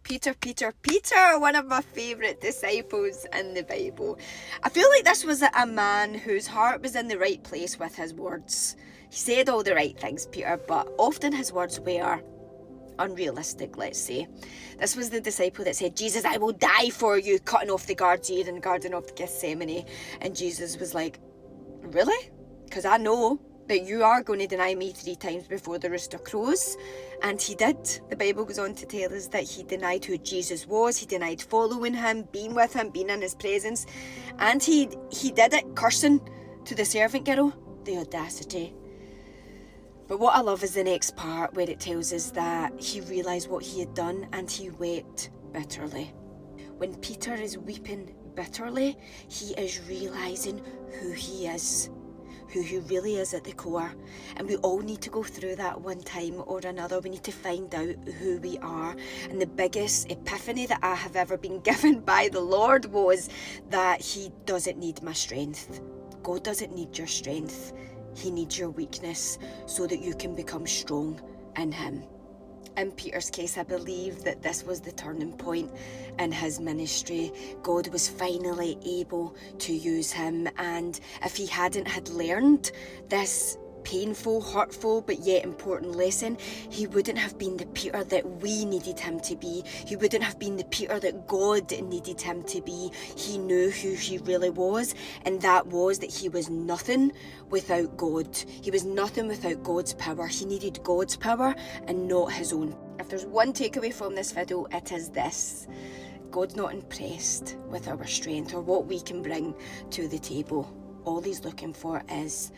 Peter, one of my favourite disciples in the Bible. I feel like this was a man whose heart was in the right place with his words. He said all the right things, Peter, but often his words were unrealistic, let's say. This was the disciple that said, Jesus, I will die for you, cutting off the guard's ear in the Garden of Gethsemane. And Jesus was like, really? Because I know that you are going to deny me 3 times before the rooster crows. And he did. The Bible goes on to tell us that he denied who Jesus was. He denied following him, being with him, being in his presence. And he did it cursing to the servant girl. The audacity. But what I love is the next part where it tells us that he realised what he had done and he wept bitterly. When Peter is weeping bitterly, he is realising who he is, who he really is at the core. And we all need to go through that one time or another. We need to find out who we are. And the biggest epiphany that I have ever been given by the Lord was that he doesn't need my strength. God doesn't need your strength. He needs your weakness so that you can become strong in him. In Peter's case, I believe that this was the turning point in his ministry. God was finally able to use him, and if he hadn't had learned this painful, hurtful, but yet important lesson, he wouldn't have been the Peter that we needed him to be. He wouldn't have been the Peter that God needed him to be. He knew who he really was, and that was that he was nothing without God. He was nothing without God's power. He needed God's power and not his own. If there's one takeaway from this video, it is this: God's not impressed with our strength or what we can bring to the table. All he's looking for is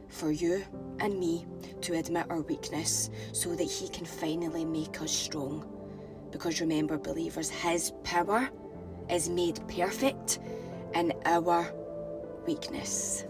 for you and me to admit our weakness so that he can finally make us strong. Because remember, believers, his power is made perfect in our weakness.